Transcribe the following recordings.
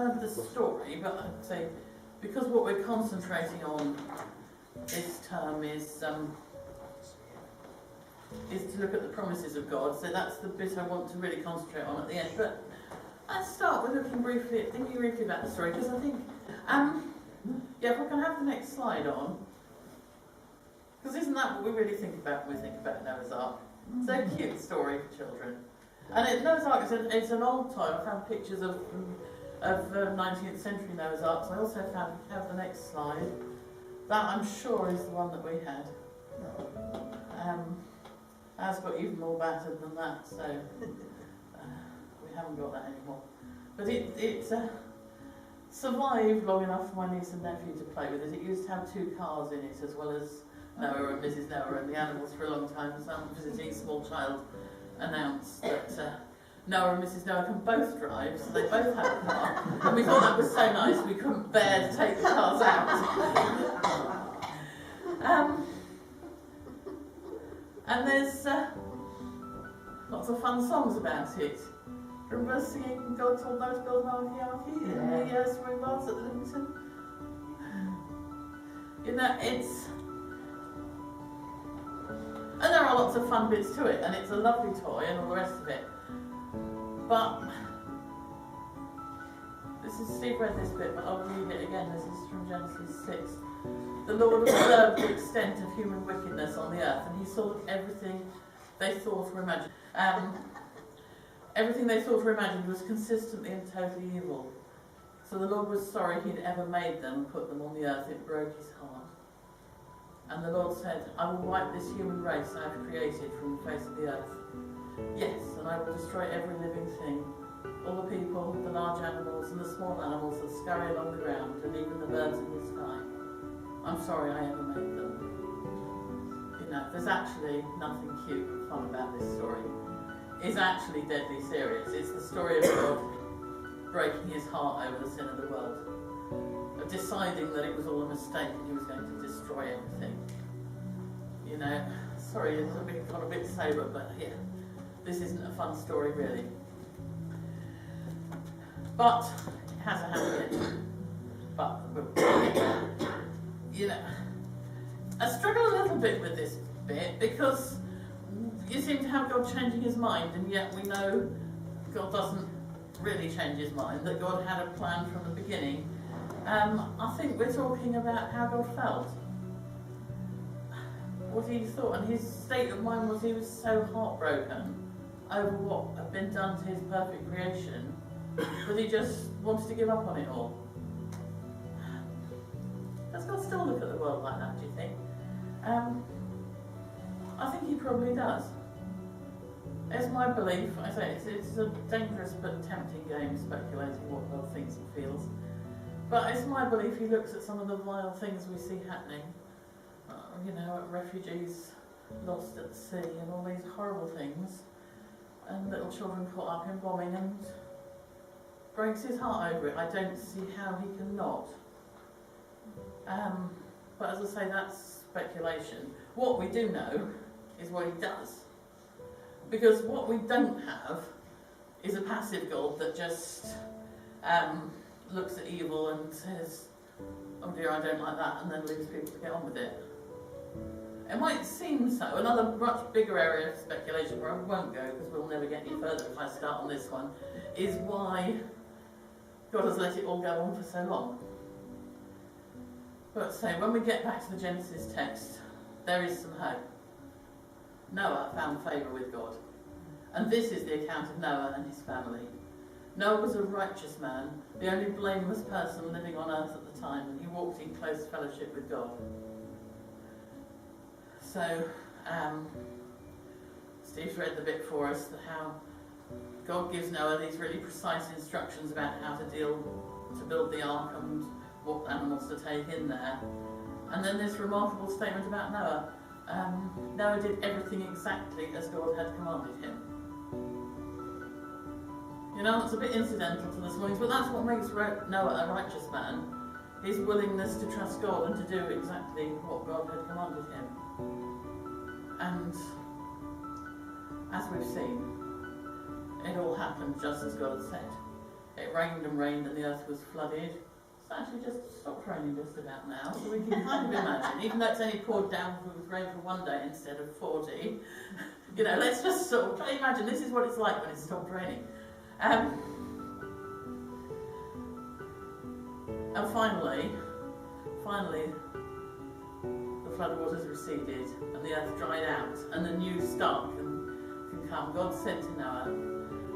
heard the story, but I'd say because what we're concentrating on this term is to look at the promises of God. So that's the bit I want to really concentrate on at the end. But let's start with thinking briefly about the story, because I think, yeah, if I can have the next slide on, because isn't that what we really think about when we think about Noah's Ark? It's a cute story for children. And Noah's Ark it's an old toy. I found pictures of 19th century Noah's Arks. I also have the next slide. That I'm sure is the one that we had. Ours got even more battered than that, so we haven't got that anymore. But it survived long enough for my niece and nephew to play with it. It used to have 2 cars in it, as well as Noah and Mrs. Noah and the animals for a long time. Some visiting small child announced that Noah and Mrs. Noah can both drive, so they both have a car. And we thought that was so nice we couldn't bear to take the cars out. And there's lots of fun songs about it. Remember singing God Told Noah to Build an Arky and the swimming baths at the Livingston? You know, and there are lots of fun bits to it, and it's a lovely toy and all the rest of it. But Steve read this bit, but I'll read it again. This is from Genesis 6. The Lord observed the extent of human wickedness on the earth, and he saw that everything they thought or imagined. Everything they thought or imagined was consistently and totally evil. So the Lord was sorry he'd ever made them and put them on the earth. It broke his heart. And the Lord said, I will wipe this human race I have created from the face of the earth. Yes, and I will destroy every living thing, all the people, the large animals and the small animals that scurry along the ground, and even the birds in the sky. I'm sorry I ever made them. You know, there's actually nothing cute and fun about this story. It's actually deadly serious. It's the story of God breaking his heart over the sin of the world, of deciding that it was all a mistake and he was going to destroy everything. You know, sorry, it's got a bit sober, but yeah, this isn't a fun story really. But it has a happy end. But, you know, I struggle a little bit with this bit because you seem to have God changing his mind, and yet we know God doesn't really change his mind, that God had a plan from the beginning. I think we're talking about how God felt. What he thought, and his state of mind was he was so heartbroken over what had been done to his perfect creation that he just wanted to give up on it all. Does God still look at the world like that, do you think? I think he probably does. It's my belief, I say it's a dangerous but tempting game speculating what God thinks and feels. But it's my belief he looks at some of the vile things we see happening. You know, refugees lost at sea and all these horrible things, and little children caught up in bombing, and breaks his heart over it. I don't see how he can not. But as I say, that's speculation. What we do know is what he does. Because what we don't have is a passive God that just looks at evil and says, oh dear, I don't like that, and then leaves people to get on with it. It might seem so. Another much bigger area of speculation, where I won't go because we'll never get any further if I start on this one, is why God has let it all go on for so long. But so when we get back to the Genesis text, there is some hope. Noah found favour with God. And this is the account of Noah and his family. Noah was a righteous man, the only blameless person living on earth at the time, and he walked in close fellowship with God. So, Steve's read the bit for us, how God gives Noah these really precise instructions about how to build the ark and what animals to take in there. And then this remarkable statement about Noah. Noah did everything exactly as God had commanded him. You know, it's a bit incidental to this morning, but that's what makes Noah a righteous man, his willingness to trust God and to do exactly what God had commanded him. And as we've seen, it all happened just as God had said. It rained and rained and the earth was flooded. It's actually just stopped raining just about now, so we can kind of imagine, even though it's only poured down with rain for one day instead of 40, you know, let's just sort of try to imagine this is what it's like when it's stopped raining. And finally, the flood waters receded and the earth dried out and the new start can come. God said to Noah,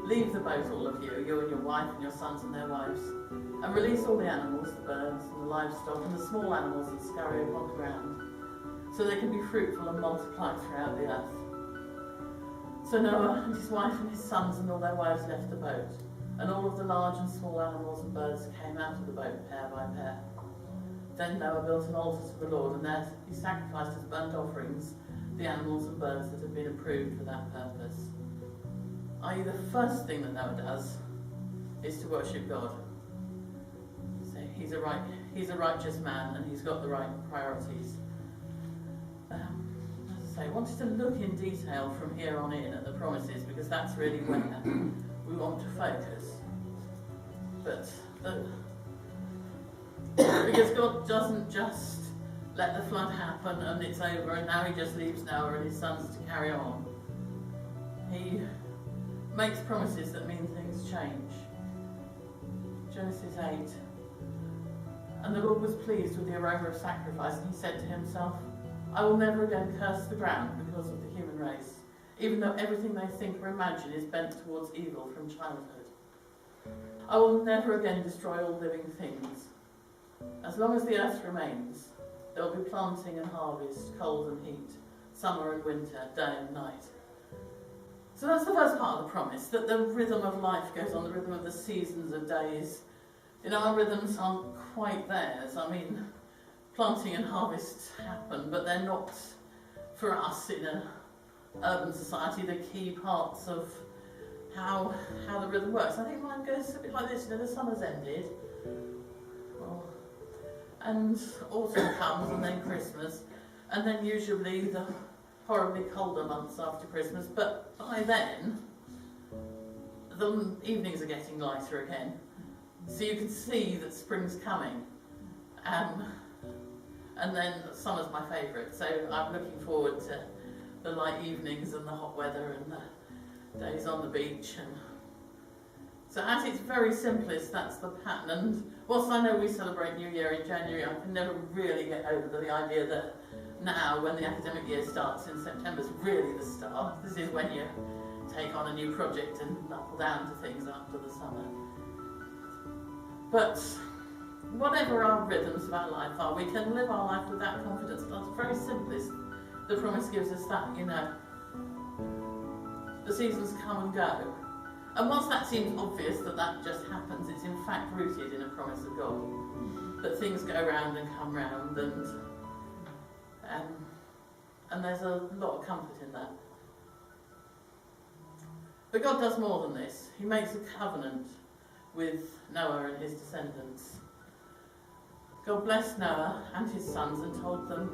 leave the boat, all of you, you and your wife and your sons and their wives, and release all the animals, the birds and the livestock and the small animals that scurry upon the ground, so they can be fruitful and multiply throughout the earth. So Noah and his wife and his sons and all their wives left the boat, and all of the large and small animals and birds came out of the boat pair by pair. Then Noah built an altar to the Lord, and there he sacrificed as burnt offerings the animals and birds that had been approved for that purpose. I.e., the first thing that Noah does is to worship God. So he's a righteous man, and he's got the right priorities. As I say, I wanted to look in detail from here on in at the promises, because that's really where we want to focus. But because God doesn't just let the flood happen and it's over and now he just leaves Noah and his sons to carry on. He makes promises that mean things change. Genesis 8. And the Lord was pleased with the aroma of sacrifice, and he said to himself, I will never again curse the ground because of the human race, even though everything they think or imagine is bent towards evil from childhood. I will never again destroy all living things. As long as the earth remains, there will be planting and harvest, cold and heat, summer and winter, day and night. So that's the first part of the promise, that the rhythm of life goes on, the rhythm of the seasons of days. You know, our rhythms aren't quite theirs. I mean, planting and harvest happen, but they're not, for us in an urban society, the key parts of how the rhythm works. I think mine goes a bit like this, you know, the summer's ended, and autumn comes, and then Christmas, and then usually the horribly colder months after Christmas, but by then the evenings are getting lighter again, so you can see that spring's coming, and then summer's my favourite, so I'm looking forward to the light evenings and the hot weather and the days on the beach. And so at its very simplest, that's the pattern. And whilst I know we celebrate New Year in January, I can never really get over the idea that now, when the academic year starts in September, is really the start. This is when you take on a new project and knuckle down to things after the summer. But whatever our rhythms of our life are, we can live our life with that confidence. At the very simplest, the promise gives us that, you know, the seasons come and go. And whilst that seems obvious that that just happens, it's in fact rooted in a promise of God. That things go round and come round, and there's a lot of comfort in that. But God does more than this. He makes a covenant with Noah and his descendants. God blessed Noah and his sons and told them,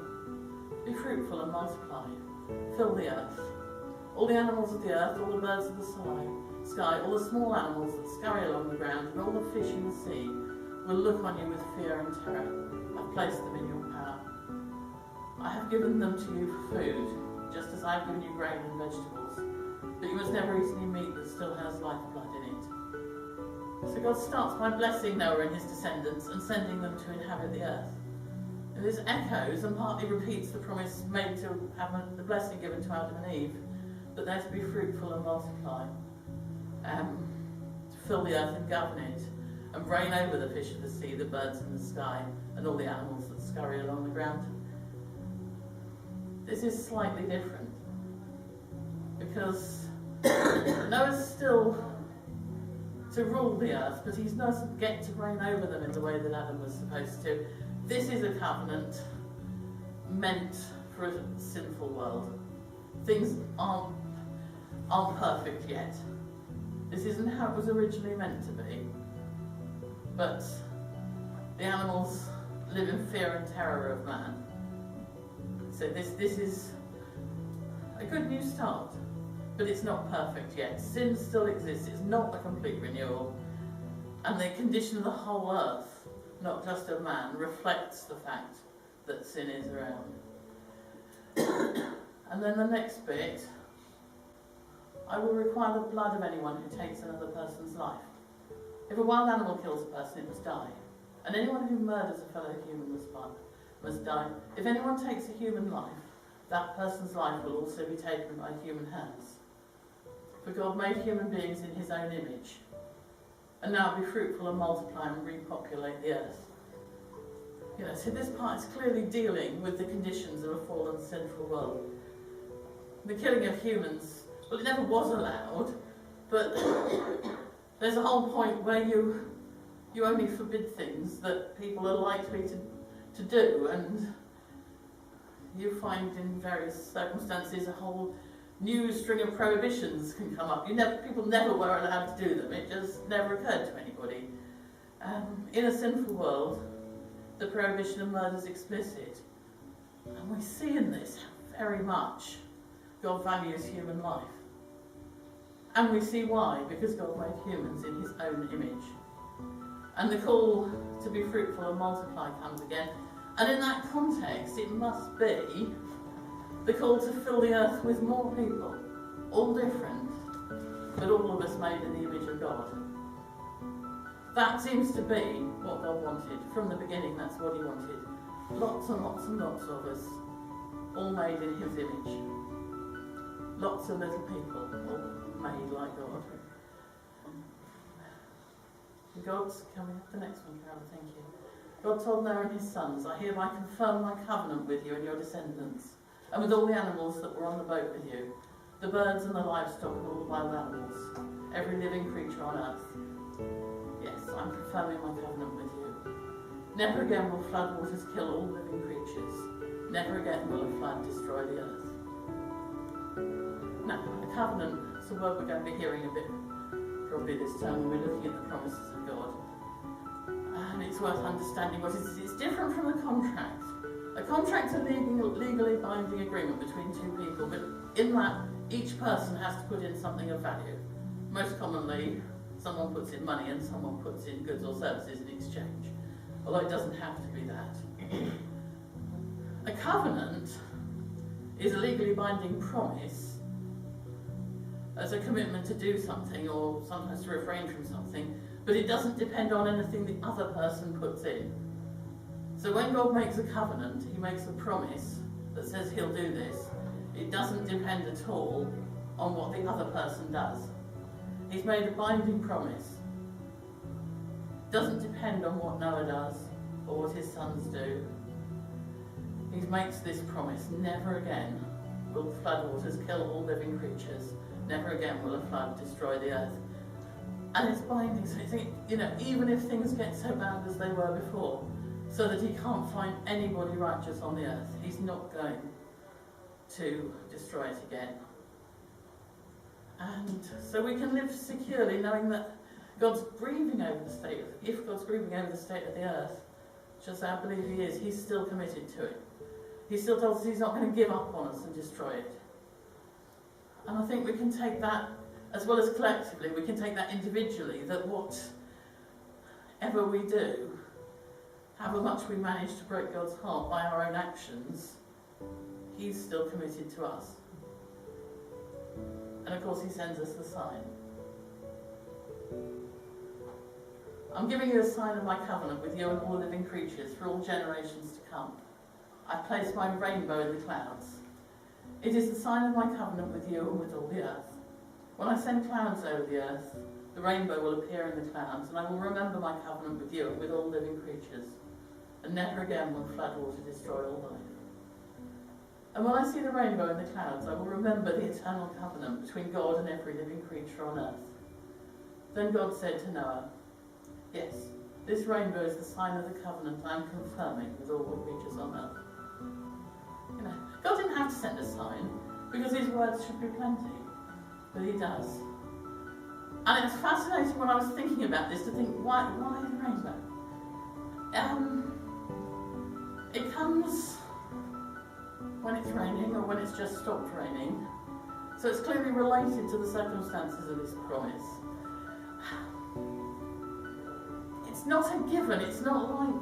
be fruitful and multiply, fill the earth. All the animals of the earth, all the birds of the sky, all the small animals that scurry along the ground, and all the fish in the sea will look on you with fear and terror. I've placed them in your power. I have given them to you for food, just as I have given you grain and vegetables. But you must never eat any meat that still has lifeblood in it. So God starts by blessing Noah and his descendants and sending them to inhabit the earth. And this echoes and partly repeats the promise made to have the blessing given to Adam and Eve, that they're to be fruitful and multiply, to fill the earth and govern it, and reign over the fish of the sea, the birds in the sky, and all the animals that scurry along the ground. This is slightly different, because Noah's still to rule the earth, but he doesn't get to reign over them in the way that Adam was supposed to. This is a covenant meant for a sinful world. Things aren't perfect yet. This isn't how it was originally meant to be. But the animals live in fear and terror of man. So this is a good new start, but it's not perfect yet. Sin still exists. It's not a complete renewal. And the condition of the whole earth, not just of man, reflects the fact that sin is around. And then the next bit, I will require the blood of anyone who takes another person's life. If a wild animal kills a person, it must die. And anyone who murders a fellow human must die. If anyone takes a human life, that person's life will also be taken by human hands. For God made human beings in his own image. And now be fruitful and multiply and repopulate the earth. So this part is clearly dealing with the conditions of a fallen, sinful world. The killing of humans, well, it never was allowed, but there's a whole point where you only forbid things that people are likely to do, and you find in various circumstances a whole new string of prohibitions can come up. People never were allowed to do them. It just never occurred to anybody. In a sinful world, the prohibition of murder is explicit. And we see in this how very much God values human life. And we see why, because God made humans in his own image. And the call to be fruitful and multiply comes again. And in that context, it must be the call to fill the earth with more people, all different, but all of us made in the image of God. That seems to be what God wanted. From the beginning, that's what he wanted. Lots and lots and lots of us, all made in his image. Lots of little people, all made like God. Can we have the next one, Carol? Thank you. God told Noah and his sons, I hereby confirm my covenant with you and your descendants, and with all the animals that were on the boat with you, the birds and the livestock and all the wild animals, every living creature on earth. Yes, I'm confirming my covenant with you. Never again will flood waters kill all living creatures. Never again will a flood destroy the earth. Now, a covenant is a word we're going to be hearing a bit probably this time when we're looking at the promises of God. And it's worth understanding what it is. It's different from a contract. A contract is a legally binding agreement between two people, but in that, each person has to put in something of value. Most commonly, someone puts in money and someone puts in goods or services in exchange, although it doesn't have to be that. A covenant is a legally binding promise as a commitment to do something or sometimes to refrain from something, but it doesn't depend on anything the other person puts in. So when God makes a covenant, he makes a promise that says he'll do this. It doesn't depend at all on what the other person does. He's made a binding promise. It doesn't depend on what Noah does or what his sons do. He makes this promise: never again will floodwaters kill all living creatures. Never again will a flood destroy the earth. And it's binding, so even if things get so bad as they were before, so that he can't find anybody righteous on the earth, he's not going to destroy it again. And so we can live securely knowing that God's grieving over the state of, if God's grieving over the state of the earth, just as I believe he is, he's still committed to it. He still tells us he's not going to give up on us and destroy it. And I think we can take that, as well as collectively, we can take that individually, that whatever we do, however much we manage to break God's heart by our own actions, he's still committed to us. And of course he sends us the sign. I'm giving you a sign of my covenant with you and all living creatures for all generations to come. I've placed my rainbow in the clouds. It is the sign of my covenant with you and with all the earth. When I send clouds over the earth, the rainbow will appear in the clouds, and I will remember my covenant with you and with all living creatures. And never again will floodwater destroy all life. And when I see the rainbow in the clouds, I will remember the eternal covenant between God and every living creature on earth. Then God said to Noah, yes, this rainbow is the sign of the covenant I am confirming with all the creatures on earth. God didn't have to send a sign, because his words should be plenty, but he does. And it's fascinating when I was thinking about this to think, why the rainbow? It comes when it's raining or when it's just stopped raining, so it's clearly related to the circumstances of this promise. it's not a given. It's not like,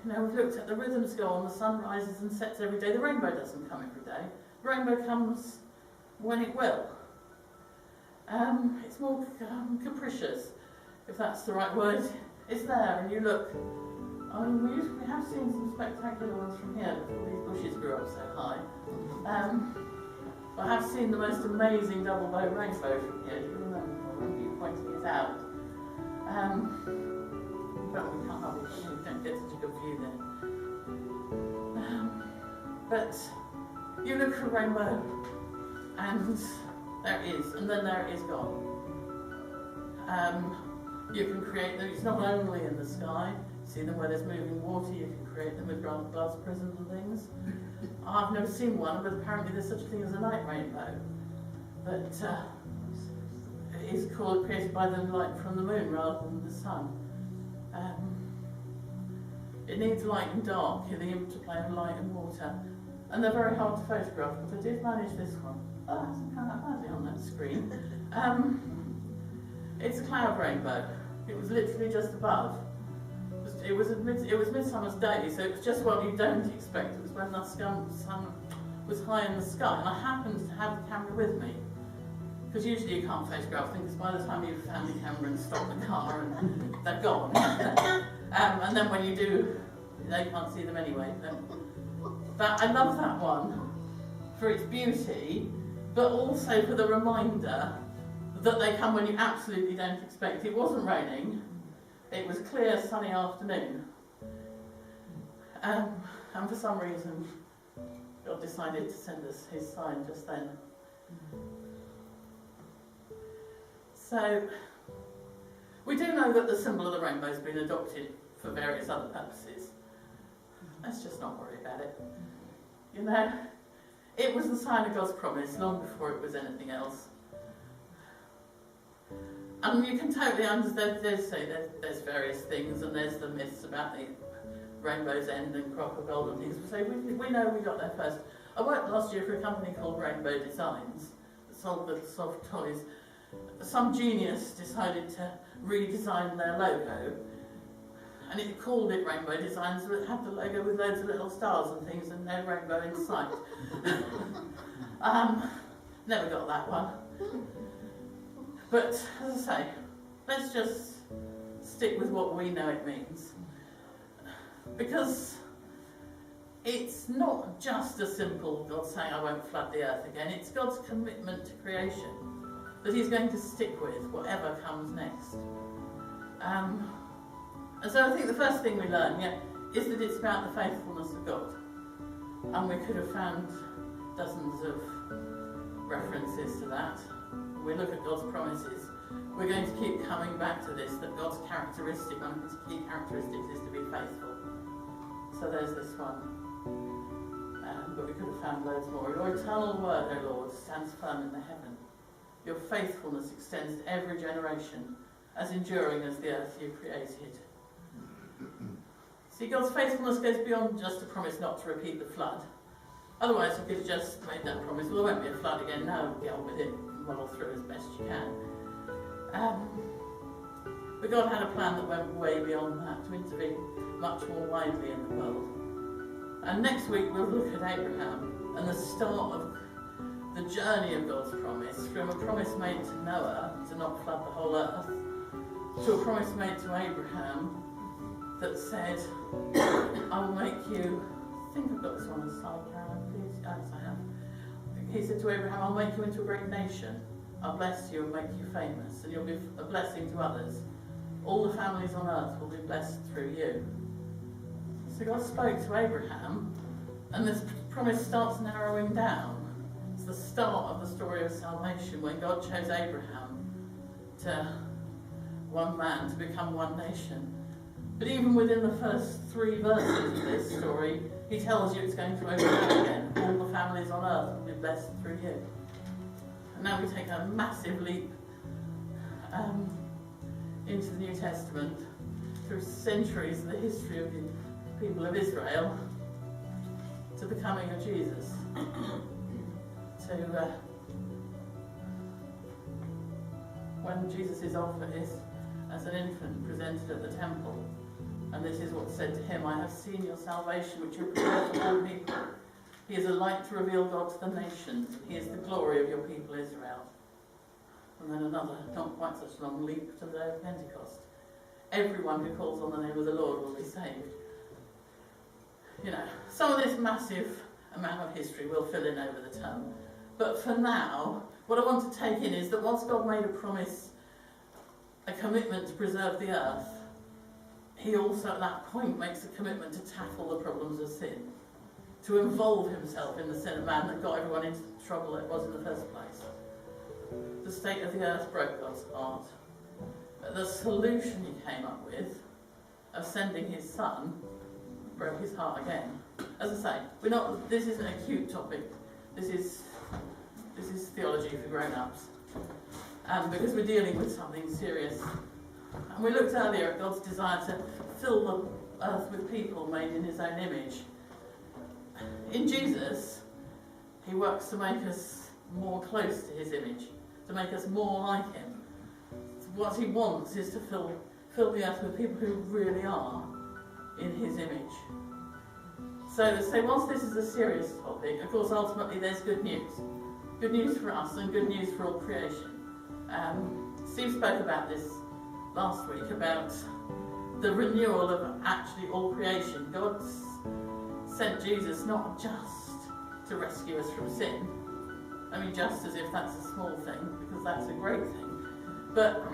we've looked at the rhythm scale and the sun rises and sets every day. The rainbow doesn't come every day. The rainbow comes when it will. It's more capricious, if that's the right word. It's there, and you look. We have seen some spectacular ones from here before these bushes grew up so high. I have seen the most amazing double bow rainbow from here. Do you remember you pointing it out? But we can't obviously, we don't get such a good view then. But you look for a rainbow, and there it is, and then there it is gone. You can create them. It's not only in the sky. See them where there's moving water. You can create them with glass prisms and things. I've never seen one, but apparently there's such a thing as a night rainbow. But it is created by the light from the moon rather than the sun. It needs light and dark, the interplay of light and water. And they're very hard to photograph, but I did manage this one. Oh, that hasn't come out badly on that screen. It's a cloud rainbow. It was literally just above. It was Midsummer's Day, so it was just what you don't expect. It was when the sun was high in the sky, and I happened to have the camera with me. Because usually you can't photograph things, because by the time you've found the camera and stopped the car, and they're gone. And then when you do, they can't see them anyway. I love that one for its beauty, but also for the reminder that they come when you absolutely don't expect. It wasn't raining. It was clear, sunny afternoon. And for some reason, God decided to send us his sign just then. So, we do know that the symbol of the rainbow has been adopted for various other purposes. Let's just not worry about it. It was the sign of God's promise long before it was anything else. And you can totally understand, there's various things, and there's the myths about the rainbow's end and crop of gold and things. So we know we got there first. I worked last year for a company called Rainbow Designs that sold little soft toys. Some genius decided to redesign their logo, and it called it Rainbow Designs, but it had the logo with loads of little stars and things and no rainbow in sight. Never got that one. But, as I say, let's just stick with what we know it means. Because it's not just a simple God saying, I won't flood the earth again. It's God's commitment to creation that he's going to stick with whatever comes next. And so I think the first thing we learn is that it's about the faithfulness of God. And we could have found dozens of references to that. We look at God's promises, we're going to keep coming back to this, that God's characteristic, one of his key characteristics is to be faithful. So there's this one. But we could have found loads more. Your eternal word, O Lord, stands firm in the heaven. Your faithfulness extends to every generation, as enduring as the earth you created. See, God's faithfulness goes beyond just a promise not to repeat the flood. Otherwise, you could have just made that promise, well, there won't be a flood again, no, get on with it. Muddle through as best you can. But God had a plan that went way beyond that, to intervene much more widely in the world. And next week we'll look at Abraham and the start of the journey of God's promise, from a promise made to Noah to not flood the whole earth, to a promise made to Abraham that said, I will make you, I think I've got this one aside, Caroline, please. Yes, I have. He said to Abraham, I'll make you into a great nation. I'll bless you and make you famous, and you'll be a blessing to others. All the families on earth will be blessed through you. So God spoke to Abraham, and this promise starts narrowing down. It's the start of the story of salvation, when God chose Abraham one man to become one nation. But even within the first 3 verses of this story, he tells you it's going to overlap again. All the families on earth will be blessed through you. And now we take a massive leap into the New Testament, through centuries of the history of the people of Israel, to the coming of Jesus. When Jesus' offer is as an infant presented at the temple. And this is what's said to him: I have seen your salvation, which you prepared for all people. He is a light to reveal God to the nations. He is the glory of your people Israel. And then another, not quite such a long leap to the day of Pentecost. Everyone who calls on the name of the Lord will be saved. You know, some of this massive amount of history will fill in over the term. But for now, what I want to take in is that once God made a promise, a commitment to preserve the earth, he also at that point makes a commitment to tackle the problems of sin, to involve himself in the sin of man that got everyone into the trouble it was in the first place. The state of the earth broke God's heart. But the solution he came up with of sending his son broke his heart again. As I say, this isn't a cute topic. This is theology for grown-ups. Because we're dealing with something serious. And we looked earlier at God's desire to fill the earth with people made in his own image. In Jesus, he works to make us more close to his image, to make us more like him. What he wants is to fill the earth with people who really are in his image. So whilst this is a serious topic, of course ultimately there's good news. Good news for us and good news for all creation. Steve spoke about this last week, about the renewal of actually all creation. God sent Jesus not just to rescue us from sin. I mean, just as if that's a small thing, because that's a great thing. But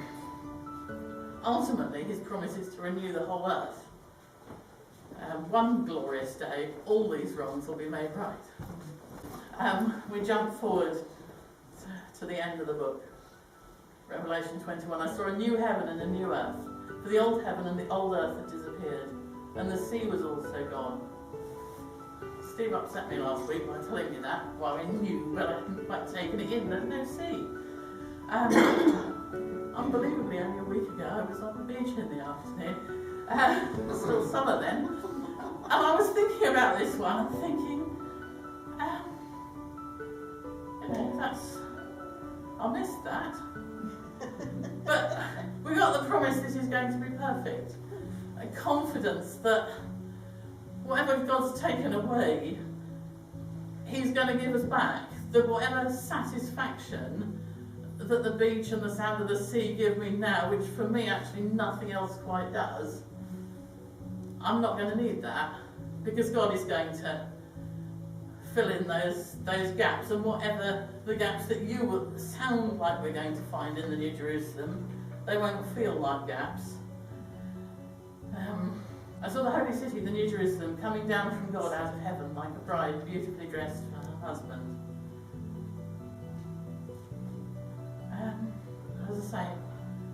ultimately his promise is to renew the whole earth. One glorious day, all these wrongs will be made right. We jump forward to the end of the book. Revelation 21, I saw a new heaven and a new earth, for the old heaven and the old earth had disappeared, and the sea was also gone. Steve upset me last week by telling me that, well, I knew, but I hadn't quite taken it in. There's no sea. Unbelievably, only a week ago, I was on the beach in the afternoon. It was still summer then. And I was thinking about this one and thinking, I'll miss that. But we got the promise this is going to be perfect. A confidence that whatever God's taken away, he's going to give us back. That whatever satisfaction that the beach and the sound of the sea give me now, which for me actually nothing else quite does, I'm not going to need that, because God is going to fill in those gaps, and whatever the gaps that you will sound like we're going to find in the New Jerusalem, they won't feel like gaps. I saw the holy city, the New Jerusalem, coming down from God out of heaven like a bride beautifully dressed for her husband. As I say,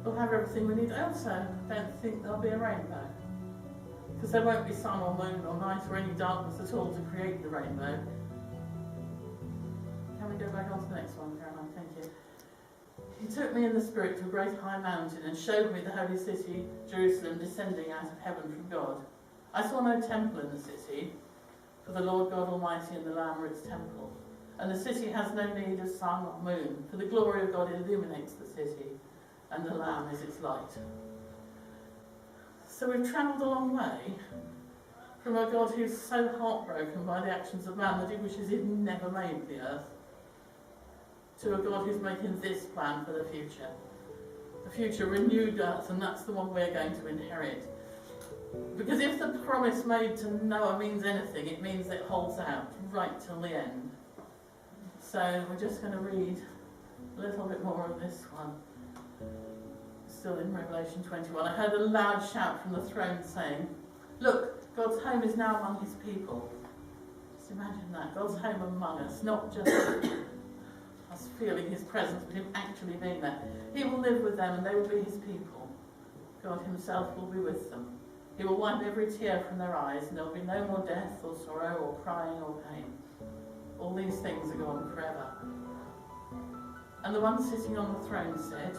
we'll have everything we need. I also don't think there'll be a rainbow, because there won't be sun or moon or night or any darkness at all to create the rainbow. Can we go back on to the next one, Caroline? Thank you. He took me in the spirit to a great high mountain and showed me the holy city, Jerusalem, descending out of heaven from God. I saw no temple in the city, for the Lord God Almighty and the Lamb are its temple. And the city has no need of sun or moon, for the glory of God illuminates the city, and the Lamb is its light. So we've travelled a long way from a God who's so heartbroken by the actions of man that he wishes he'd never made the earth, to a God who's making this plan for the future. The future renewed earth, and that's the one we're going to inherit. Because if the promise made to Noah means anything, it means it holds out right till the end. So we're just going to read a little bit more of this one. Still in Revelation 21. I heard a loud shout from the throne saying, "Look, God's home is now among his people." Just imagine that. God's home among us, not just us feeling his presence, but him actually being there. He will live with them and they will be his people. God himself will be with them. He will wipe every tear from their eyes, and there will be no more death or sorrow or crying or pain. All these things are gone forever. And the one sitting on the throne said,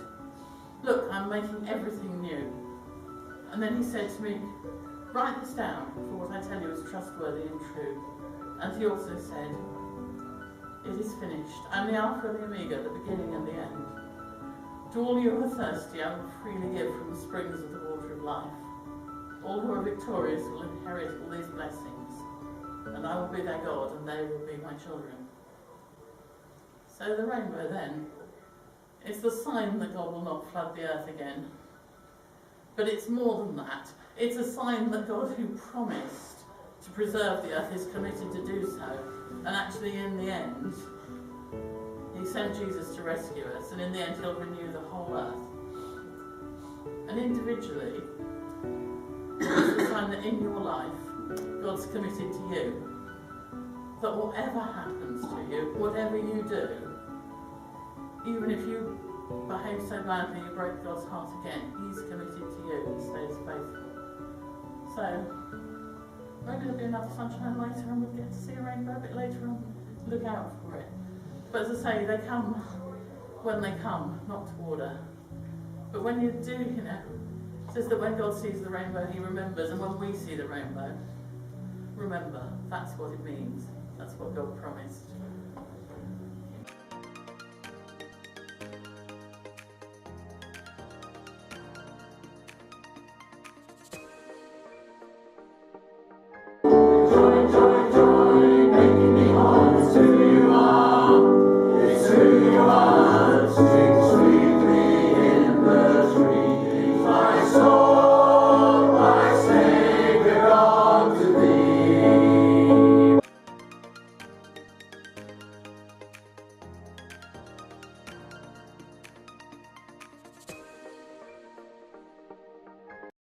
"Look, I'm making everything new." And then he said to me, "Write this down, for what I tell you is trustworthy and true." And he also said, "It is finished. I'm the Alpha and the Omega, the beginning and the end. To all you who are thirsty, I will freely give from the springs of the water of life. All who are victorious will inherit all these blessings, and I will be their God, and they will be my children. So the rainbow then is the sign that God will not flood the earth again. But it's more than that. It's a sign that God, who promised to preserve the earth, is committed to do so. And actually, in the end, he sent Jesus to rescue us, and in the end he'll renew the whole earth. And individually, it's the sign that in your life, God's committed to you. That whatever happens to you, whatever you do, even if you behave so badly you break God's heart again, he's committed to you, he stays faithful. So, maybe there'll be another sunshine later and we'll get to see a rainbow a bit later on. Look out for it. But as I say, they come when they come, not to order. But when you do, it says that when God sees the rainbow, he remembers. And when we see the rainbow, remember, that's what it means. That's what God promised.